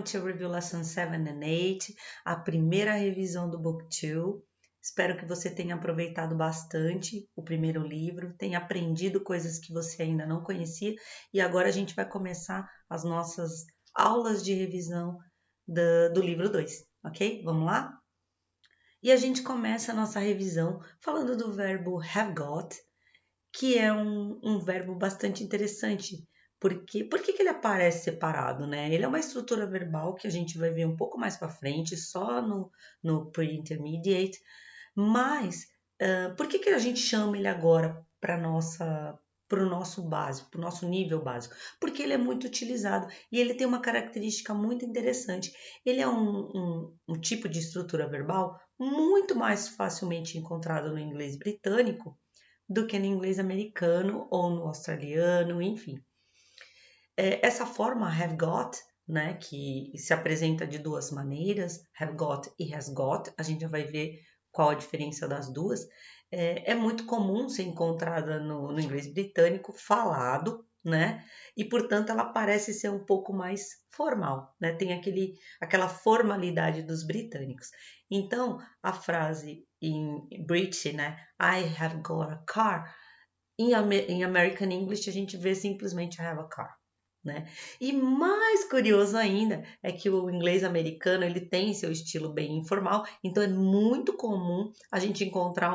to Review Lesson 7 and 8, a primeira revisão do Book 2. Espero que você tenha aproveitado bastante o primeiro livro, tenha aprendido coisas que você ainda não conhecia e agora a gente vai começar as nossas aulas de revisão do livro 2, ok? Vamos lá? E a gente começa a nossa revisão falando do verbo have got, que é um verbo bastante interessante. Por que ele aparece separado, né? Ele é uma estrutura verbal que a gente vai ver um pouco mais para frente, só no pre-intermediate. Mas, por que a gente chama ele agora para o nosso básico, para o nosso nível básico? Porque ele é muito utilizado e ele tem uma característica muito interessante. Ele é um tipo de estrutura verbal muito mais facilmente encontrado no inglês britânico do que no inglês americano ou no australiano, enfim. Essa forma have got, né, que se apresenta de duas maneiras, have got e has got, a gente já vai ver qual a diferença das duas, é muito comum ser encontrada no inglês britânico falado, né, e portanto ela parece ser um pouco mais formal, né, tem aquela formalidade dos britânicos. Então, a frase em British, né, I have got a car, em American English a gente vê simplesmente I have a car. Né? E mais curioso ainda é que o inglês americano ele tem seu estilo bem informal, então é muito comum a gente encontrar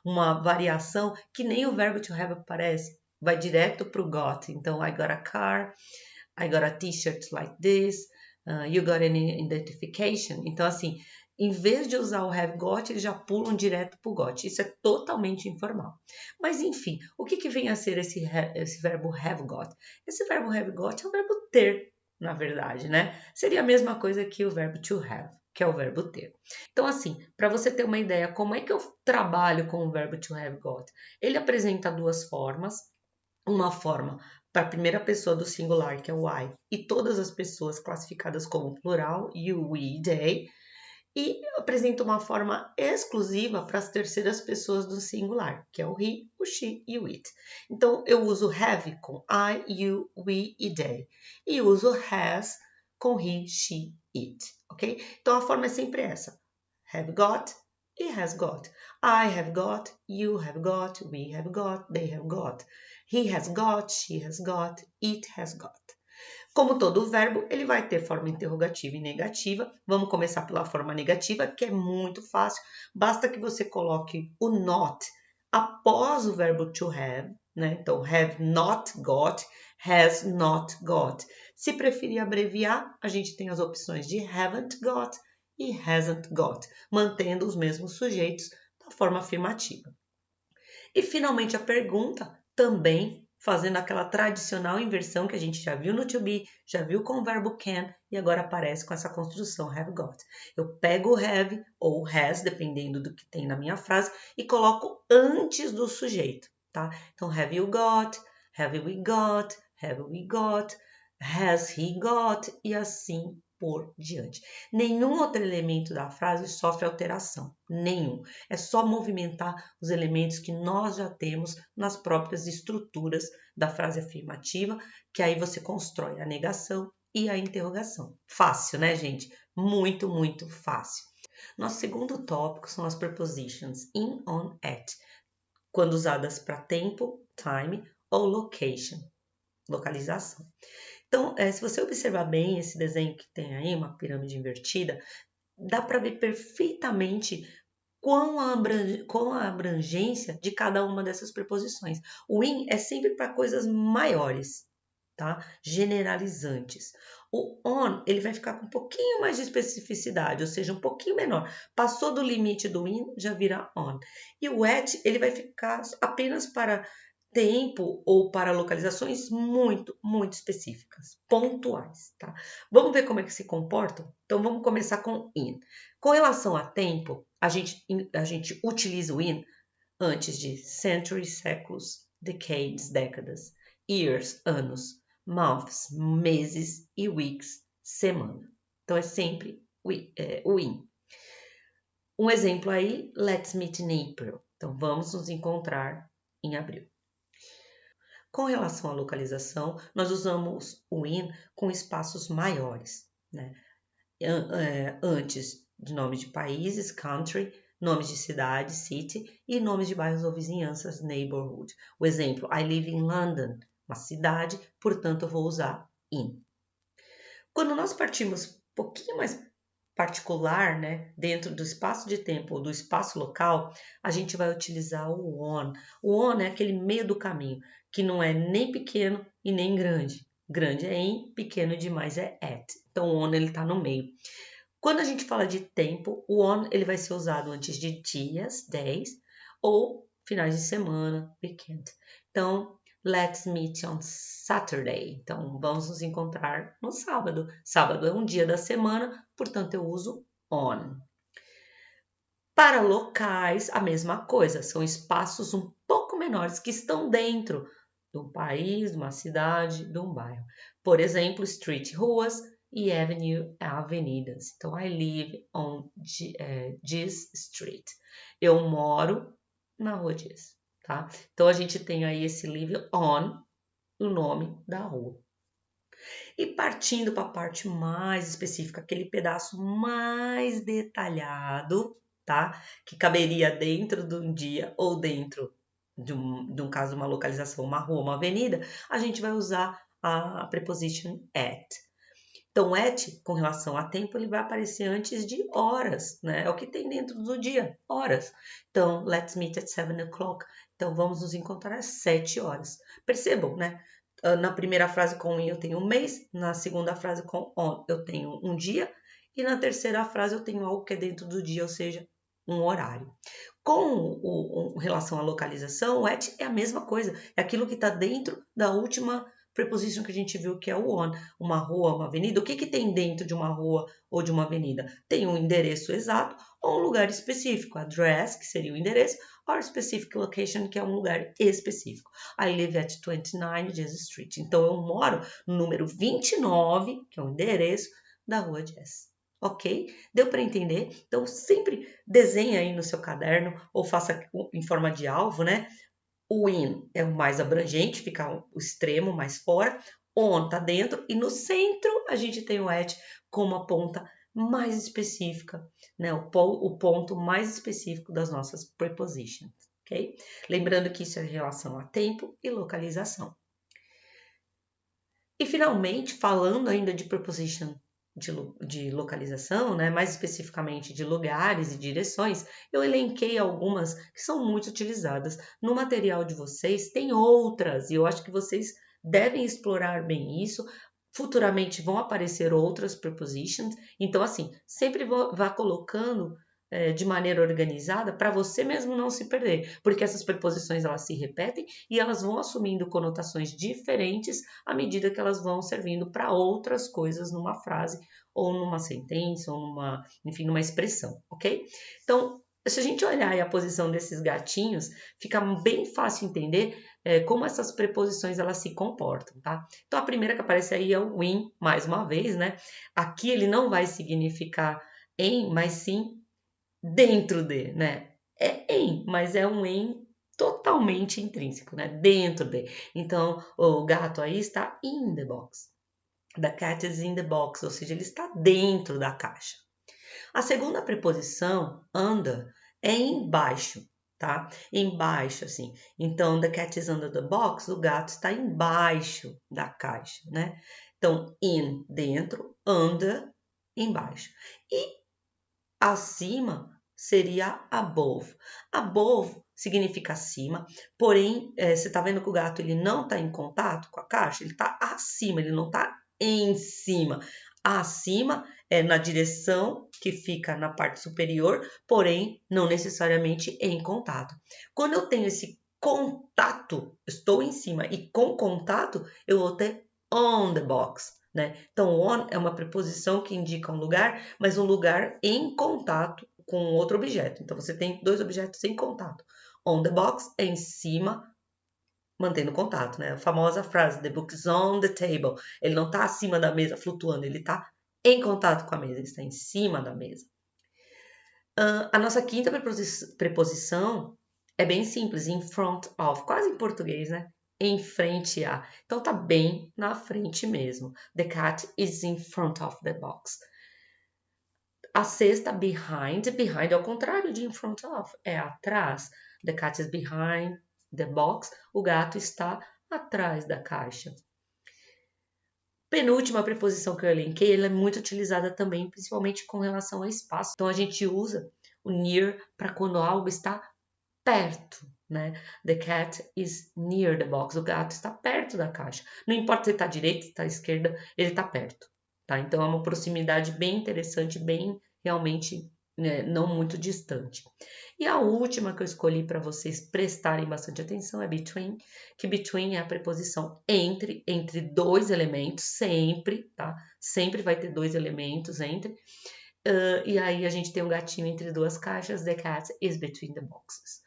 uma variação que nem o verbo to have aparece, vai direto para o got. Então, I got a car, I got a t-shirt like this, you got any identification. Então, assim, em vez de usar o have got, eles já pulam direto para o got. Isso é totalmente informal. Mas, enfim, o que vem a ser esse verbo have got? Esse verbo have got é o verbo ter, na verdade, né? Seria a mesma coisa que o verbo to have, que é o verbo ter. Então, assim, para você ter uma ideia, como é que eu trabalho com o verbo to have got? Ele apresenta duas formas. Uma forma para a primeira pessoa do singular, que é o I, e todas as pessoas classificadas como plural, you, we, they, e apresenta uma forma exclusiva para as terceiras pessoas do singular, que é o he, o she e o it. Então, eu uso have com I, you, we e they. E uso has com he, she, it, ok? Então, a forma é sempre essa. Have got e has got. I have got, you have got, we have got, they have got. He has got, she has got, it has got. Como todo verbo, ele vai ter forma interrogativa e negativa. Vamos começar pela forma negativa, que é muito fácil. Basta que você coloque o not após o verbo to have, né? Então, have not got, has not got. Se preferir abreviar, a gente tem as opções de haven't got e hasn't got, mantendo os mesmos sujeitos da forma afirmativa. E, finalmente, a pergunta também fazendo aquela tradicional inversão que a gente já viu no to be, já viu com o verbo can e agora aparece com essa construção have got. Eu pego o have ou has, dependendo do que tem na minha frase, e coloco antes do sujeito, tá? Então, have you got, have we got, has he got e assim por diante. Nenhum outro elemento da frase sofre alteração, nenhum. É só movimentar os elementos que nós já temos nas próprias estruturas da frase afirmativa, que aí você constrói a negação e a interrogação. Fácil, né, gente? Muito, muito fácil. Nosso segundo tópico são as prepositions in, on, at, quando usadas para tempo, time ou location, localização. Então, se você observar bem esse desenho que tem aí, uma pirâmide invertida, dá para ver perfeitamente qual a abrangência de cada uma dessas preposições. O in é sempre para coisas maiores, tá? Generalizantes. O on, ele vai ficar com um pouquinho mais de especificidade, ou seja, um pouquinho menor. Passou do limite do in, já vira on. E o at, ele vai ficar apenas para tempo ou para localizações muito, muito específicas, pontuais, tá? Vamos ver como é que se comportam? Então, vamos começar com in. Com relação a tempo, a gente utiliza o in antes de centuries, séculos, decades, décadas, years, anos, months, meses e weeks, semana. Então, é sempre o in. Um exemplo aí, let's meet in April. Então, vamos nos encontrar em abril. Com relação à localização, nós usamos o in com espaços maiores, né? Antes de nome de países, country, nomes de cidade, city, e nomes de bairros ou vizinhanças, neighborhood. O exemplo, I live in London, uma cidade, portanto eu vou usar in. Quando nós partimos um pouquinho mais particular, né, dentro do espaço de tempo ou do espaço local, a gente vai utilizar o on. O on é aquele meio do caminho, que não é nem pequeno e nem grande. Grande é in, pequeno demais é at. Então o on ele está no meio. Quando a gente fala de tempo, o on ele vai ser usado antes de dias, days, ou finais de semana, weekend. Então, let's meet on Saturday. Então, vamos nos encontrar no sábado. Sábado é um dia da semana, portanto, eu uso on. Para locais, a mesma coisa. São espaços um pouco menores que estão dentro de um país, de uma cidade, de um bairro. Por exemplo, street, ruas, e avenue, avenidas. Então, I live on this street. Eu moro na rua diz, tá? Então, a gente tem aí esse live on, o nome da rua. E partindo para a parte mais específica, aquele pedaço mais detalhado, tá? Que caberia dentro de um dia ou dentro de um caso, uma localização, uma rua, uma avenida, a gente vai usar a preposition at. Então, at, com relação a tempo, ele vai aparecer antes de horas, né? É o que tem dentro do dia, horas. Então, let's meet at 7 o'clock. Então, vamos nos encontrar às 7 horas. Percebam, né? Na primeira frase com in eu tenho um mês, na segunda frase com on eu tenho um dia, e na terceira frase eu tenho algo que é dentro do dia, ou seja, um horário. Com relação à localização, o at é a mesma coisa, é aquilo que está dentro da última preposition que a gente viu, que é o on. Uma rua, uma avenida, o que tem dentro de uma rua ou de uma avenida? Tem um endereço exato ou um lugar específico, address, que seria o endereço, or specific location, que é um lugar específico. I live at 29 Jazz Street. Então, eu moro no número 29, que é o endereço da rua Jazz. Ok? Deu para entender? Então, sempre desenha aí no seu caderno ou faça em forma de alvo, né? O in é o mais abrangente, fica o extremo mais fora. On tá dentro e no centro a gente tem o at como a ponta mais específica, né? O ponto mais específico das nossas prepositions, ok? Lembrando que isso é em relação a tempo e localização. E finalmente, falando ainda de preposition de localização, né, mais especificamente de lugares e direções, eu elenquei algumas que são muito utilizadas. No material de vocês tem outras, e eu acho que vocês devem explorar bem isso. Futuramente vão aparecer outras prepositions, então assim, sempre vá colocando de maneira organizada para você mesmo não se perder, porque essas preposições elas se repetem e elas vão assumindo conotações diferentes à medida que elas vão servindo para outras coisas numa frase ou numa sentença ou enfim, numa expressão, ok? Então, se a gente olhar a posição desses gatinhos, fica bem fácil entender como essas preposições elas se comportam, tá? Então, a primeira que aparece aí é o in, mais uma vez, né? Aqui ele não vai significar em, mas sim dentro de, né? É em, mas é um em totalmente intrínseco, né? Dentro de. Então, o gato aí está in the box. The cat is in the box, ou seja, ele está dentro da caixa. A segunda preposição, under, é embaixo, tá? Embaixo, assim. Então, the cat is under the box, o gato está embaixo da caixa, né? Então, in, dentro, under, embaixo. E acima seria above. Above significa acima, porém, você está vendo que o gato ele não está em contato com a caixa, ele está acima, ele não está em cima. Acima é na direção que fica na parte superior, porém, não necessariamente em contato. Quando eu tenho esse contato, estou em cima e com contato, eu vou ter on the box. Né? Então, on é uma preposição que indica um lugar, mas um lugar em contato com outro objeto. Então, você tem dois objetos em contato. On the box é em cima, mantendo contato, né? A famosa frase, the book is on the table. Ele não está acima da mesa flutuando, ele está em contato com a mesa, ele está em cima da mesa. A nossa quinta preposição é bem simples, in front of, quase em português, né? em frente a. Então tá bem na frente mesmo. The cat is in front of the box. A cesta behind, behind é o contrário de in front of, é atrás. The cat is behind the box. O gato está atrás da caixa. Penúltima preposição que eu elenquei, ela é muito utilizada também, principalmente com relação ao espaço. Então a gente usa o near para quando algo está perto, né? The cat is near the box. O gato está perto da caixa. Não importa se está à direita, se está à esquerda, ele está perto, tá? Então é uma proximidade bem interessante, bem realmente, né, não muito distante. E a última que eu escolhi para vocês prestarem bastante atenção é between, que between é a preposição entre dois elementos, sempre, tá? Sempre vai ter dois elementos entre. E aí a gente tem um gatinho entre duas caixas. The cat is between the boxes.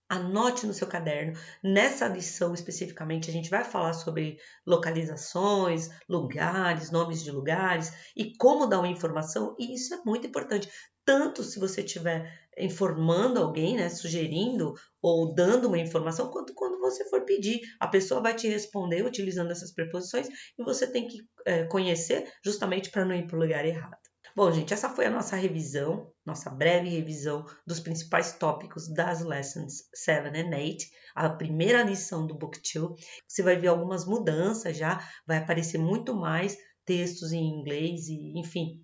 Anote no seu caderno. Nessa lição especificamente, a gente vai falar sobre localizações, lugares, nomes de lugares e como dar uma informação, e isso é muito importante. Tanto se você estiver informando alguém, né, sugerindo ou dando uma informação, quanto quando você for pedir. A pessoa vai te responder utilizando essas preposições e você tem que conhecer justamente para não ir para o lugar errado. Bom, gente, essa foi a nossa revisão, nossa breve revisão dos principais tópicos das Lessons 7 and 8, a primeira lição do Book 2. Você vai ver algumas mudanças já, vai aparecer muito mais textos em inglês e, enfim,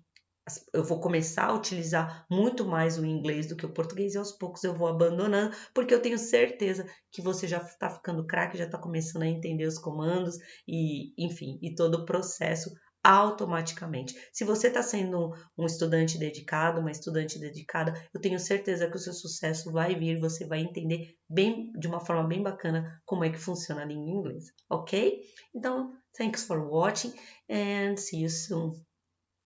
eu vou começar a utilizar muito mais o inglês do que o português e aos poucos eu vou abandonando, porque eu tenho certeza que você já está ficando craque, já está começando a entender os comandos e, enfim, e todo o processo automaticamente. Se você está sendo um estudante dedicado, uma estudante dedicada, eu tenho certeza que o seu sucesso vai vir, você vai entender bem, de uma forma bem bacana, como é que funciona a língua inglesa, ok? Então, thanks for watching and see you soon.